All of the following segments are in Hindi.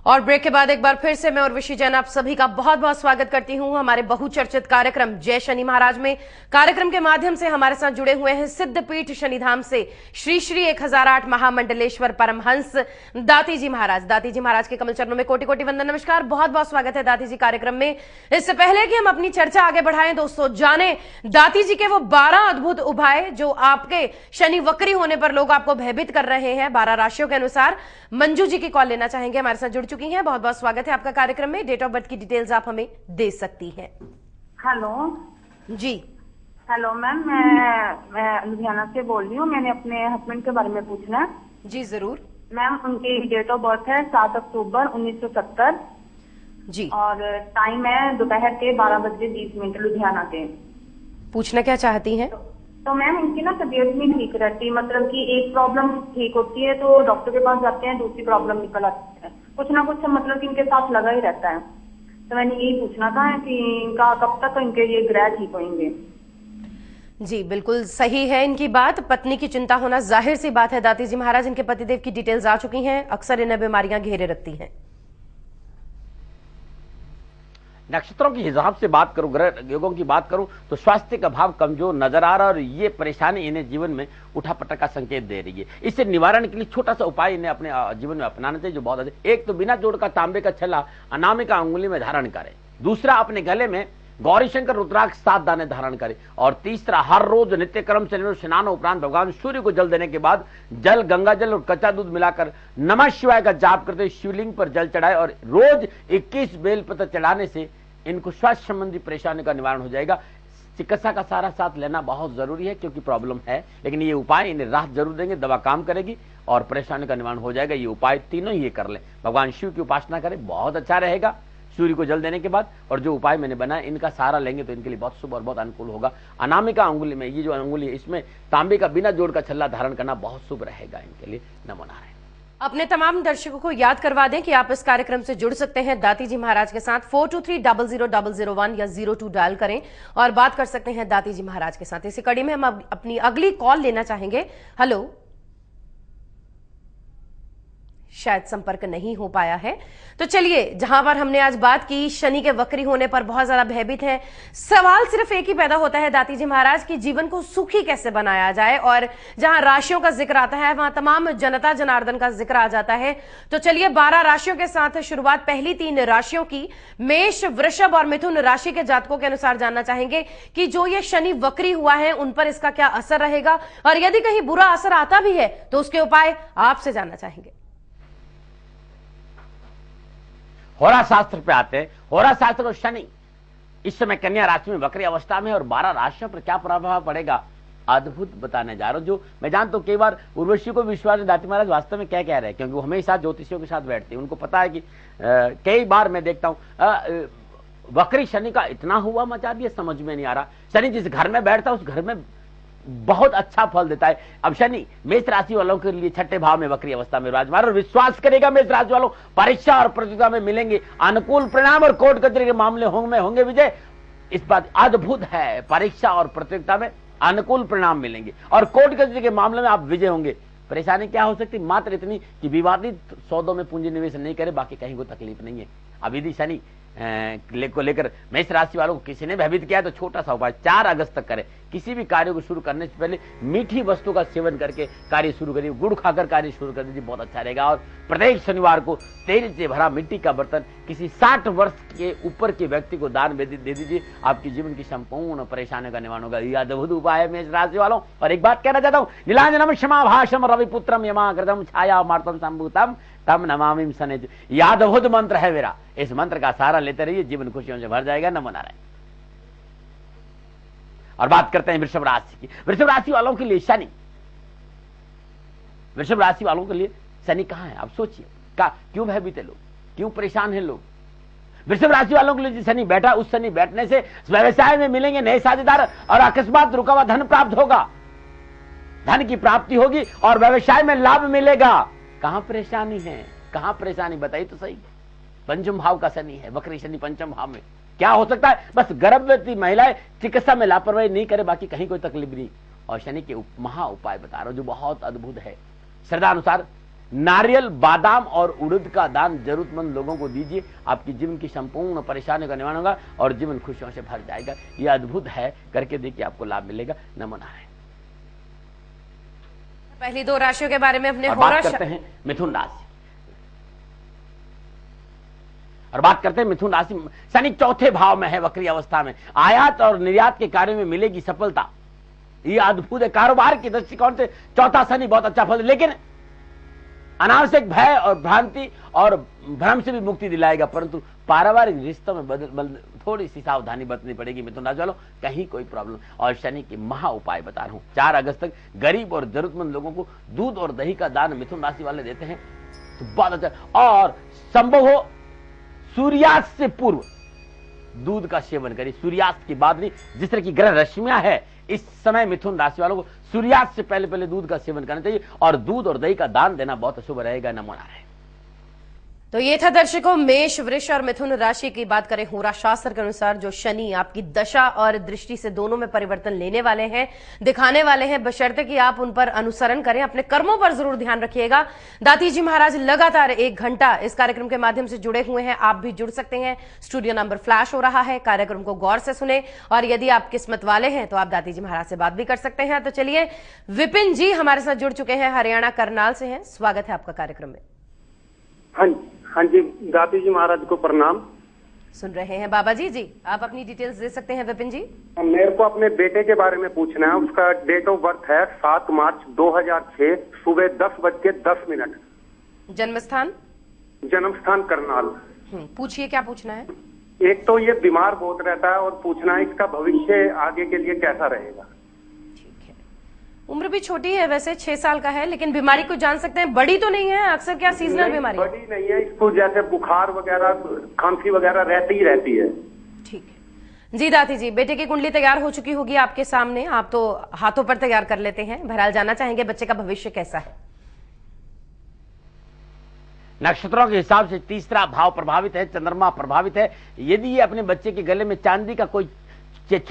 और ब्रेक के बाद एक बार फिर से मैं उर्वशी जैन आप सभी का बहुत बहुत स्वागत करती हूं हमारे बहुचर्चित कार्यक्रम जय शनि महाराज में। कार्यक्रम के माध्यम से हमारे साथ जुड़े हुए हैं सिद्धपीठ शनिधाम से श्री श्री 1008 महामंडलेश्वर परमहंस दाती जी महाराज। दाती जी महाराज के कमल चरणों में कोटि कोटि वंदन, नमस्कार, बहुत बहुत स्वागत है दाती जी कार्यक्रम में। इससे पहले कि हम अपनी चर्चा आगे बढ़ाएं दोस्तों, जाने दाती जी के वो 12 अद्भुत उपाय जो आपके शनि वक्री होने पर लोग आपको भयभीत कर रहे हैं 12 राशियों के अनुसार। मंजू जी की कॉल लेना चाहेंगे, हमारे साथ जुड़ चुकी हैं। बहुत बहुत स्वागत है आपका कार्यक्रम में। डेट ऑफ बर्थ की डिटेल्स आप हमें दे सकती हैं। हेलो जी। हेलो मैम, मैं लुधियाना से बोल रही हूँ। मैंने अपने हस्बैंड के बारे में पूछना है। जी जरूर मैम, उनकी डेट ऑफ बर्थ है 7 अक्टूबर 1970 जी, और टाइम है दोपहर के 12:20 लुधियाना के। पूछना क्या चाहती हैं? तो मैम, इनकी ना तबीयत नहीं ठीक रहती, मतलब कि एक प्रॉब्लम ठीक होती है तो डॉक्टर के पास जाते हैं, दूसरी प्रॉब्लम निकल आती है, कुछ ना कुछ मतलब कि इनके साथ लगा ही रहता है। तो मैंने यही पूछना था कि इनका कब तक इनके ये ग्रह ठीक होंगे। जी बिल्कुल सही है इनकी बात। पत्नी की चिंता होना जाहिर सी बात है दाती जी महाराज। इनके पतिदेव की डिटेल्स आ चुकी हैं, अक्सर इन्हें बीमारियां घेरे रखती हैं। नक्षत्रों के हिसाब से बात करूं, ग्रह योगों की बात करूं तो स्वास्थ्य का भाव कमजोर नजर आ रहा है और ये परेशानी इन्हें जीवन में उठापटक का संकेत दे रही है। इससे निवारण के लिए छोटा सा उपाय इन्हें अपने जीवन में अपनाना चाहिए जो बहुत अच्छे। एक तो बिना जोड़ का तांबे का छल्ला अनामिका अंगुली में धारण करें। दूसरा, अपने गले में गौरी शंकर रुद्राक्ष 7 दाने धारण करें। और तीसरा, हर रोज नित्य क्रम से स्नान उपरांत भगवान सूर्य को जल देने के बाद जल, गंगा जल और कच्चा दूध मिलाकर नमः शिवाय का जाप करते शिवलिंग पर जल चढ़ाए और रोज 21 बेलपत्र चढ़ाने से इनको स्वास्थ्य संबंधी परेशानी का निवारण हो जाएगा। चिकित्सा का सारा साथ लेना बहुत जरूरी है क्योंकि प्रॉब्लम है, लेकिन ये उपाय इन्हें राहत जरूर देंगे, दवा काम करेगी और परेशानी का निवारण हो जाएगा। ये उपाय तीनों ही ये कर लें। भगवान शिव की उपासना करें, बहुत अच्छा रहेगा सूर्य को जल देने के बाद। और जो उपाय मैंने बनाया इनका सहारा लेंगे तो इनके लिए बहुत शुभ और बहुत अनुकूल होगा। अनामिका अंगुली में, ये जो अंगुली है इसमें तांबे का बिना जोड़ का छल्ला धारण करना बहुत शुभ रहेगा इनके लिए। नमो नारायण। अपने तमाम दर्शकों को याद करवा दें कि आप इस कार्यक्रम से जुड़ सकते हैं दाती जी महाराज के साथ। 42300001 या 02 डायल करें और बात कर सकते हैं दाती जी महाराज के साथ। इसी कड़ी में हम अपनी अगली कॉल लेना चाहेंगे। हेलो, शायद संपर्क नहीं हो पाया है। तो चलिए, जहां पर हमने आज बात की शनि के वक्री होने पर बहुत ज्यादा भयभीत है, सवाल सिर्फ एक ही पैदा होता है दाती जी महाराज की जीवन को सुखी कैसे बनाया जाए। और जहां राशियों का जिक्र आता है वहां तमाम जनता जनार्दन का जिक्र आ जाता है। तो चलिए 12 राशियों के साथ शुरुआत पहली 3 राशियों की मेष, वृषभ और मिथुन राशि के जातकों के अनुसार जानना चाहेंगे कि जो ये शनि वक्री हुआ है उन पर इसका क्या असर रहेगा और यदि कहीं बुरा असर आता भी है तो उसके उपाय आपसे जानना चाहेंगे। होरा शास्त्र पे आते हैं। होरा शास्त्र और शनि इस समय कन्या राशि में वक्री अवस्था में और 12 राशियों पर क्या प्रभाव पड़ेगा अद्भुत बताने जा रहा हूं। जो मैं जानता हूं कई बार उर्वशी को विश्वास नहीं, दाती महाराज वास्तव में क्या कह रहे हैं, क्योंकि वो हमेशा ज्योतिषियों के साथ बैठते हैं। उनको पता है कि कई बार मैं देखता हूं वक्री शनि का इतना हुआ मचा दिया, समझ में नहीं आ रहा। शनि जिस घर में बैठता है उस घर में बहुत अच्छा फल देता है। अब शनि मेष राशि वालों के लिए 6ठे भाव में वक्री अवस्था में विराजमान और विश्वास करेगा मेष राशि वालों परीक्षा और प्रतियोगिता में मिलेंगे अनुकूल परिणाम और कोर्ट कचहरी के मामले होंगे विजय। इस बात अद्भुत है, परीक्षा और प्रतियोगिता में अनुकूल परिणाम मिलेंगे और कोर्ट कचहरी के मामले में आप विजय होंगे। परेशानी क्या हो सकती, मात्र इतनी कि विवादित सौदों में पूंजी निवेश नहीं करे, बाकी कहीं कोई तकलीफ नहीं है। अब यदि शनि को लेकर मेष राशि वालों को किसी ने भयभीत किया है तो छोटा सा उपाय 4 अगस्त तक करें। किसी भी कार्य को शुरू करने से पहले मीठी वस्तु का सेवन करके कार्य शुरू करिए, गुड़ खाकर कार्य शुरू कर दीजिए, बहुत अच्छा रहेगा। और प्रत्येक शनिवार को तेल से भरा मिट्टी का बर्तन किसी 60 वर्ष के ऊपर के व्यक्ति को दान दे दीजिए, आपके जीवन की संपूर्ण परेशानियों का निवारण होगा। यह अद्भुत उपाय है मेष राशि वालों। और एक बात कहना चाहता हूं, नीलांजनम क्षमा भाषम रविपुत्रम यमाग्रतम छाया मार्तम संभूतम तम नमामिम शनि। यह अद्भुत मंत्र है मेरा, इस मंत्र का सहारा लेते रहिए, जीवन खुशियों से भर जाएगा। नमो नारायण। और बात करते हैं वृषभ राशि की। वृषभ राशि वालों के लिए शनि, वृषभ राशि वालों के लिए शनि कहां है आप सोचिए। क्यों भयभीत है लोग, क्यों परेशान है लोग। वृषभ राशि वालों के लिए शनि बैठा, उस शनि बैठने से व्यवसाय में मिलेंगे नए साझेदार और अकस्मात रुका हुआ धन प्राप्त होगा, धन की प्राप्ति होगी और व्यवसाय में लाभ मिलेगा। कहां परेशानी है, कहां परेशानी बताइए तो सही। पंचम भाव का शनि है, वक्री शनि पंचम भाव में क्या हो सकता है, बस गर्भवती महिलाएं चिकित्सा में लापरवाही नहीं करे, बाकी कहीं कोई तकलीफ नहीं। और शनि के महा उपाय बता रहा हूं जो बहुत अद्भुत है। श्रद्धा अनुसार नारियल, बादाम और उड़द का दान जरूरतमंद लोगों को दीजिए। आपकी जीवन की संपूर्ण परेशानियों का निवारण होगा और जीवन खुशियों से भर जाएगा। यह अद्भुत है, करके देखिए, आपको लाभ मिलेगा। नमो नारायण। पहली दो राशियों के बारे में अपने बात करते हैं मिथुन राशि। और बात करते हैं मिथुन राशि। शनि चौथे भाव में है, वक्री अवस्था में। आयात और निर्यात के कार्य में मिलेगी सफलता। यह अद्भुत है। कारोबार की दृष्टिकोण से चौथा शनि बहुत अच्छा फल, लेकिन अनावश्यक भय और भ्रांति और भ्रम से भी मुक्ति दिलाएगा। परंतु पारिवारिक रिश्तों में थोड़ी सी सावधानी बरतनी पड़ेगी मिथुन राशि वालों, कहीं कोई प्रॉब्लम। और शनि के महा उपाय बता रहा हूं। 4 अगस्त तक गरीब और जरूरतमंद लोगों को दूध और दही का दान मिथुन राशि वाले देते हैं तो बहुत अच्छा। और संभव हो सूर्यास्त से पूर्व दूध का सेवन करिए, सूर्यास्त की बाद नहीं। जिस तरह की ग्रह रश्मियां है इस समय मिथुन राशि वालों को सूर्यास्त से पहले पहले दूध का सेवन करना चाहिए और दूध और दही का दान देना बहुत शुभ रहेगा। नमो नारायण। तो ये था दर्शकों मेष, वृष और मिथुन राशि की बात करें होरा शास्त्र के अनुसार जो शनि आपकी दशा और दृष्टि से दोनों में परिवर्तन लेने वाले हैं, दिखाने वाले हैं, बशर्ते कि आप उन पर अनुसरण करें। अपने कर्मों पर जरूर ध्यान रखिएगा। दाती जी महाराज लगातार 1 घंटा इस कार्यक्रम के माध्यम से जुड़े हुए हैं। आप भी जुड़ सकते हैं। स्टूडियो नंबर फ्लैश हो रहा है, कार्यक्रम को गौर से सुने और यदि आप किस्मत वाले हैं तो आप दाती जी महाराज से बात भी कर सकते हैं। तो चलिए, विपिन जी हमारे साथ जुड़ चुके हैं, हरियाणा करनाल से हैं। स्वागत है आपका कार्यक्रम में। हाँ जी, दाती जी महाराज को प्रणाम। सुन रहे हैं बाबा जी। आप अपनी डिटेल्स दे सकते हैं विपिन जी। मेरे को अपने बेटे के बारे में पूछना है। उसका डेट ऑफ बर्थ है 7 मार्च 2006, सुबह 10:10। जन्म स्थान करनाल। पूछिए, क्या पूछना है? एक तो ये बीमार बहुत रहता है और पूछना है इसका भविष्य आगे के लिए कैसा रहेगा। उम्र भी छोटी है, वैसे 6 साल का है, लेकिन बीमारी को जान सकते हैं, बड़ी तो नहीं है। अक्सर क्या सीजनल बीमारी? बड़ी नहीं है, इसको जैसे बुखार वगैरह, खांसी वगैरह रहती ही रहती है। ठीक है जी। दाती जी, बेटे की कुंडली तैयार हो चुकी होगी आपके सामने, आप तो हाथों पर तैयार कर लेते हैं। बहरहाल जानना चाहेंगे बच्चे का भविष्य कैसा है। नक्षत्रों के हिसाब से तीसरा भाव प्रभावित है, चंद्रमा प्रभावित है। यदि ये अपने बच्चे के गले में चांदी का कोई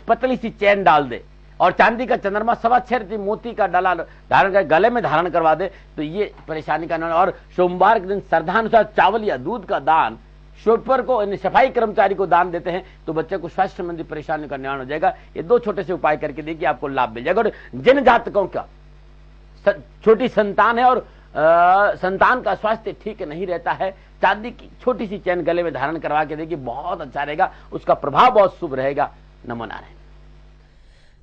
पतली सी चैन डाल दे और चांदी का चंद्रमा 6.25 मोती का डाला धारण कर गले में धारण करवा दे तो ये परेशानी का निवारण। और सोमवार के दिन श्रद्धानुसार चावल या दूध का दान शोपर को, सफाई कर्मचारी को दान देते हैं तो बच्चे को स्वास्थ्य संबंधी परेशानी का निवारण हो जाएगा। ये 2 छोटे से उपाय करके देखिए, आपको लाभ मिल जाएगा। और जिन जातकों का छोटी संतान है और संतान का स्वास्थ्य ठीक नहीं रहता है, चांदी की छोटी सी चैन गले में धारण करवा के देखिए, बहुत अच्छा रहेगा। उसका प्रभाव बहुत शुभ रहेगा। नमो नारायण।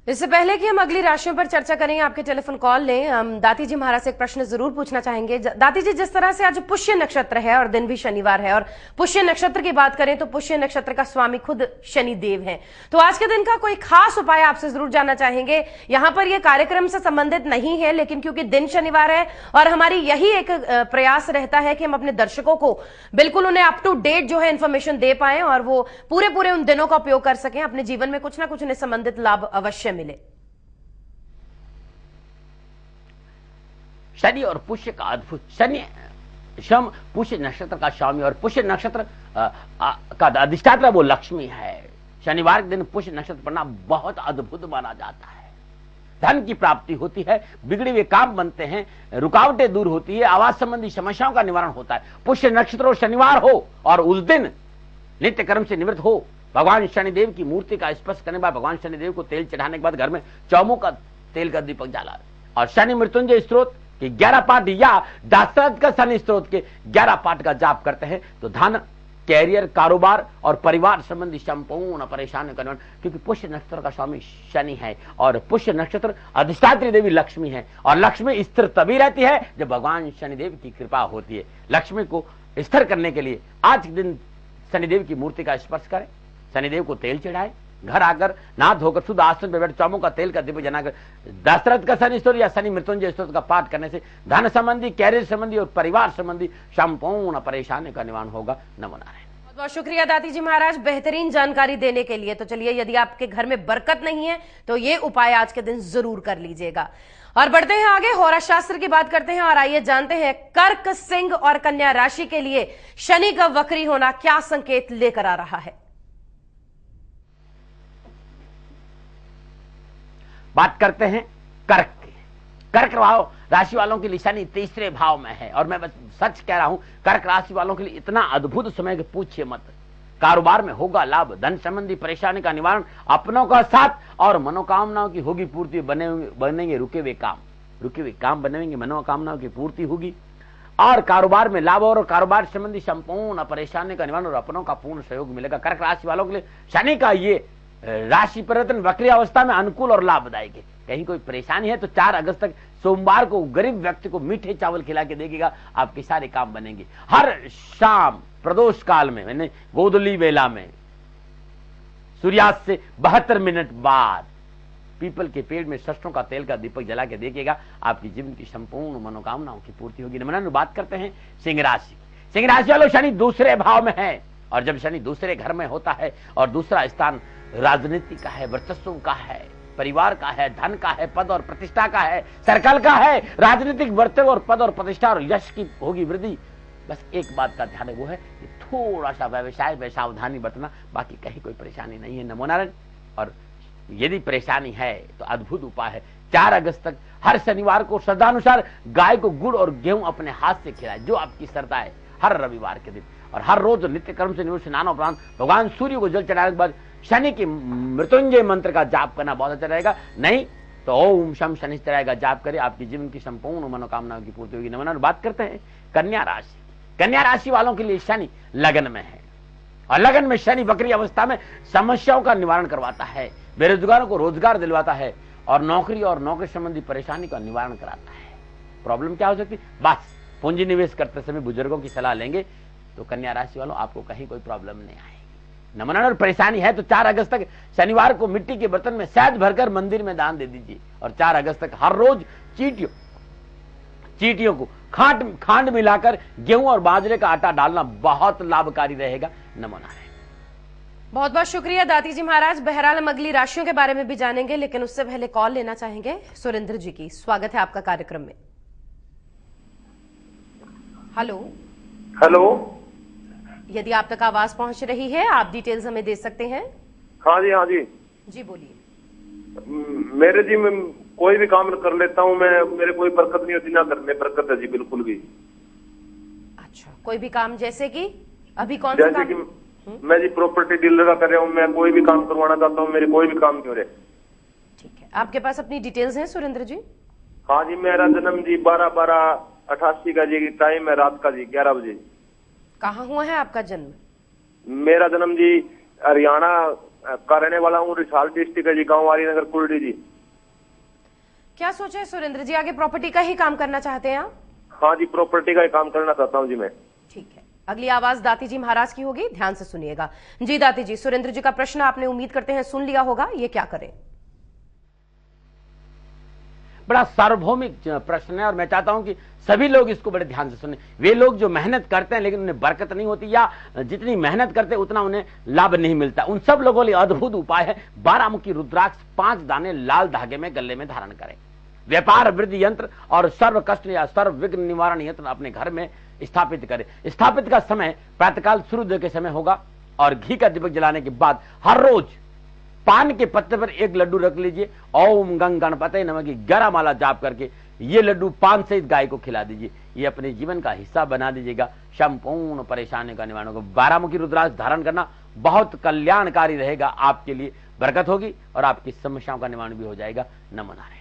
इससे पहले कि हम अगली राशियों पर चर्चा करें, आपके टेलीफोन कॉल लें, हम दाती जी महाराज से एक प्रश्न जरूर पूछना चाहेंगे। दाती जी, जिस तरह से आज पुष्य नक्षत्र है और दिन भी शनिवार है, और पुष्य नक्षत्र की बात करें तो पुष्य नक्षत्र का स्वामी खुद शनि देव हैं, तो आज के दिन का कोई खास उपाय आपसे जरूर जानना चाहेंगे। यहां पर यह कार्यक्रम से संबंधित नहीं है, लेकिन क्योंकि दिन शनिवार है और हमारी यही एक प्रयास रहता है कि हम अपने दर्शकों को बिल्कुल उन्हें अप टू डेट जो है इंफॉर्मेशन दे पाए और वो पूरे उन दिनों का उपयोग कर सकें, अपने जीवन में कुछ ना कुछ उन्हें संबंधित लाभ अवश्य मिले। शनि और पुष्य का अद्भुत। शनि शम पुष्य नक्षत्र का स्वामी और पुष्य नक्षत्र का अधिष्ठाता वो लक्ष्मी है। शनिवार के दिन पुष्य नक्षत्र पढ़ना बहुत अद्भुत माना जाता है। धन की प्राप्ति होती है, बिगड़े हुए काम बनते हैं, रुकावटें दूर होती है, आवास संबंधी समस्याओं का निवारण होता है। पुष्य नक्षत्र और शनिवार हो और उस दिन नित्य कर्म से निवृत्त हो, भगवान शनिदेव की मूर्ति का स्पर्श करने के बाद भगवान शनिदेव को तेल चढ़ाने के बाद घर में चौमुख का तेल का दीपक जला और शनि मृत्युंजय स्त्रोत के 11 पाठ या दासरथ का शनि स्त्रोत के 11 पाठ का जाप करते हैं तो धन, कैरियर, कारोबार और परिवार संबंधी संपूर्ण परेशानियों का निवारण। क्योंकि पुष्य नक्षत्र का स्वामी शनि है और पुष्य नक्षत्र अधिष्ठात्री देवी लक्ष्मी है और लक्ष्मी स्थिर तभी रहती है जब भगवान शनिदेव की कृपा होती है। लक्ष्मी को स्थिर करने के लिए आज के दिन शनिदेव की मूर्ति का स्पर्श करें, शनिदेव को तेल चढ़ाए, घर आकर नहा धोकर शुद्ध आसन पर बैठ चौमुख का तेल का दीपक जलाकर दशरथ का शनि स्तोत्र या शनि मृत्युंजय स्तोत्र का पाठ करने से धन संबंधी, कैरियर संबंधी और परिवार संबंधी संपूर्ण परेशानी का निवारण होगा। नमो नारायण। बहुत बहुत शुक्रिया दाती जी महाराज बेहतरीन जानकारी देने के लिए। तो चलिए, यदि आपके घर में बरकत नहीं है तो ये उपाय आज के दिन जरूर कर लीजिएगा। और बढ़ते हैं आगे, होरा शास्त्र की बात करते हैं और आइए जानते हैं कर्क, सिंह और कन्या राशि के लिए शनि का वक्री होना क्या संकेत लेकर आ रहा है। बात करते हैं कर्क की। कर्क राशि वालों के लिए शनि तीसरे भाव में है, और मैं बस सच कह रहा हूं, कर्क राशि वालों के लिए इतना अद्भुत समय कि पूछिए मत। कारोबार में होगा लाभ, धन संबंधी परेशानी का निवारण, अपनों का साथ और मनोकामनाओं की होगी पूर्ति। बनेंगे रुके हुए काम बनेंगे, मनोकामनाओं की पूर्ति होगी, और कारोबार में लाभ और कारोबार संबंधी संपूर्ण परेशानी का निवारण और अपनों का पूर्ण सहयोग मिलेगा। कर्क राशि वालों के लिए शनि का ये राशि परिवर्तन वक्री अवस्था में अनुकूल और लाभदायक है। कहीं कोई परेशानी है तो 4 अगस्त तक सोमवार को गरीब व्यक्ति को मीठे चावल खिला के देखिएगा, आपके सारे काम बनेंगे। हर शाम प्रदोष काल में, मैंने गोधूली वेला में सूर्यास्त से 72 मिनट बाद पीपल के पेड़ में सरसों का तेल का दीपक जला के देखिएगा, आपकी जीवन की संपूर्ण मनोकामनाओं की पूर्ति होगी। नमन बात करते हैं सिंह राशि वालों, शनि दूसरे भाव में है, और जब शनि दूसरे घर में होता है और दूसरा स्थान राजनीति का है, वर्चस्व का है, परिवार का है, धन का है, पद और प्रतिष्ठा का है, सर्कल का है, राजनीतिक वर्चस्व और पद और प्रतिष्ठा और यश की होगी वृद्धि। बस एक बात का ध्यान है, वो है कि थोड़ा सा व्यवसाय में सावधानी बरतना, बाकी कहीं कोई परेशानी नहीं है। नमो नारायण। और यदि परेशानी है तो अद्भुत उपाय है, 4 अगस्त तक हर शनिवार को श्रद्धानुसार गाय को गुड़ और गेहूं अपने हाथ से खिलाए, जो आपकी श्रद्धा है, हर रविवार के दिन। और हर रोज नित्य कर्म से निवृत्त स्नान उपरांत भगवान सूर्य को जल चढ़ाने के बाद शनि के मृत्युंजय मंत्र का जाप करना बहुत अच्छा रहेगा। नहीं तो ओम शम शनिश्चराय का जाप करें, आपकी जीवन की संपूर्ण मनोकामनाओं की पूर्ति होगी। नमन बात करते हैं कन्या राशि वालों के लिए शनि लगन में है, और लगन में शनि वक्री अवस्था में समस्याओं का निवारण करवाता है, बेरोजगारों को रोजगार दिलवाता है, और नौकरी संबंधी परेशानी का निवारण कराता है। प्रॉब्लम क्या हो सकती है? बस पूंजी निवेश करते समय बुजुर्गों की सलाह लेंगे तो कन्या राशि वालों आपको कहीं कोई प्रॉब्लम नहीं आएगी। नमन और परेशानी है तो 4 अगस्त तक शनिवार को मिट्टी के बर्तन में शहद भरकर मंदिर में दान दे दीजिए, और 4 अगस्त तक हर रोज चींटियों को खांड मिलाकर गेहूं और बाजरे का आटा डालना बहुत लाभकारी रहेगा। नमो नारायण। बहुत बहुत शुक्रिया दाती जी महाराज। बहरहाल हम अगली राशियों के बारे में भी जानेंगे, लेकिन उससे पहले कॉल लेना चाहेंगे सुरेंद्र जी की। स्वागत है आपका कार्यक्रम में। हेलो। यदि आप तक आवाज पहुंच रही है, आप डिटेल्स हमें दे सकते हैं। हाँ जी जी बोलिए। मेरे जी मैं कोई भी काम कर लेता हूँ, मेरे कोई बरकत नहीं होती, ना करने बरकत है जी बिल्कुल भी। अच्छा, कोई भी काम जैसे कि अभी कौन सा काम? मैं जी प्रॉपर्टी डीलर का कर रहा हूँ, मैं कोई भी काम करवाना चाहता हूँ, मेरे कोई भी काम नहीं हो रहे। ठीक है, आपके पास अपनी डिटेल्स हैं सुरेंद्र जी? हाँ जी, मेरा जन्म जी 12/12/88 का जी, टाइम है रात का जी 11 बजे। कहाँ हुआ है आपका जन्म? मेरा जन्म जी हरियाणा का रहने वाला हूँ, रिसाल डिस्ट्रिक्ट है जी, गाँव वाली नगर कुलडी जी। क्या सोचा है सुरेंद्र जी, आगे प्रॉपर्टी का ही काम करना चाहते हैं आप? हाँ जी, प्रॉपर्टी का ही काम करना चाहता हूँ जी मैं। ठीक है, अगली आवाज दाती जी महाराज की होगी, ध्यान से सुनिएगा। जी दाती जी, सुरेंद्र जी का प्रश्न आपने उम्मीद करते हैं सुन लिया होगा, ये क्या करें? बड़ा सार्वभौमिक प्रश्न है, और मैं चाहता हूं कि सभी लोग इसको बड़े ध्यान से सुने। वे लोग जो मेहनत करते हैं लेकिन उन्हें बरकत नहीं होती, या जितनी मेहनत करते हैं उतना उन्हें लाभ नहीं मिलता, उन सब लोगों के लिए अद्भुत उपाय है। 12 मुखी रुद्राक्ष 5 दाने लाल धागे में गले में धारण करें। व्यापार वृद्धि यंत्र और सर्व कष्ट या सर्व विघ्न निवारण यंत्र अपने घर में स्थापित करें। स्थापित का समय प्रातःकाल सूर्योदय के समय होगा, और घी का दीपक जलाने के बाद हर रोज पान के पत्ते पर 1 लड्डू रख लीजिए। ओम गंग गणपते नमः की 11 माला जाप करके ये लड्डू पान सहित गाय को खिला दीजिए। ये अपने जीवन का हिस्सा बना दीजिएगा, संपूर्ण परेशानी का निवारण होगा। 12 मुखी रुद्राक्ष धारण करना बहुत कल्याणकारी रहेगा, आपके लिए बरकत होगी और आपकी समस्याओं का निवारण भी हो जाएगा। नमो नारायण।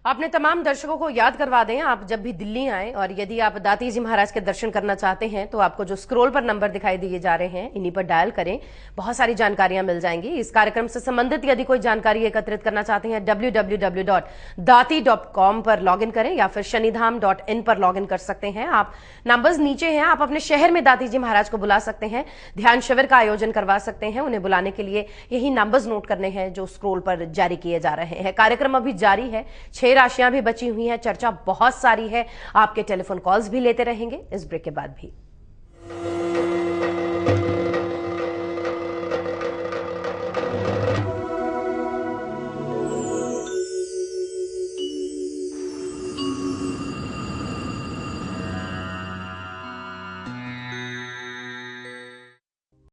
आपने तमाम दर्शकों को याद करवा दें, आप जब भी दिल्ली आए और यदि आप दाती जी महाराज के दर्शन करना चाहते हैं तो आपको जो स्क्रॉल पर नंबर दिखाई दिए जा रहे हैं, इन्हीं पर डायल करें, बहुत सारी जानकारियां मिल जाएंगी। इस कार्यक्रम से संबंधित यदि कोई जानकारी एकत्रित करना चाहते हैं, www.dati.com पर लॉगिन करें या फिर शनिधाम.in पर लॉगिन कर सकते हैं। आप नंबर्स नीचे हैं, आप अपने शहर में दाती जी महाराज को बुला सकते हैं, ध्यान शिविर का आयोजन करवा सकते हैं। उन्हें बुलाने के लिए यही नंबर्स नोट करने हैं जो स्क्रॉल पर जारी किए जा रहे हैं। कार्यक्रम अभी जारी है, 6 राशियां भी बची हुई हैं, चर्चा बहुत सारी है, आपके टेलीफोन कॉल्स भी लेते रहेंगे इस ब्रेक के बाद भी।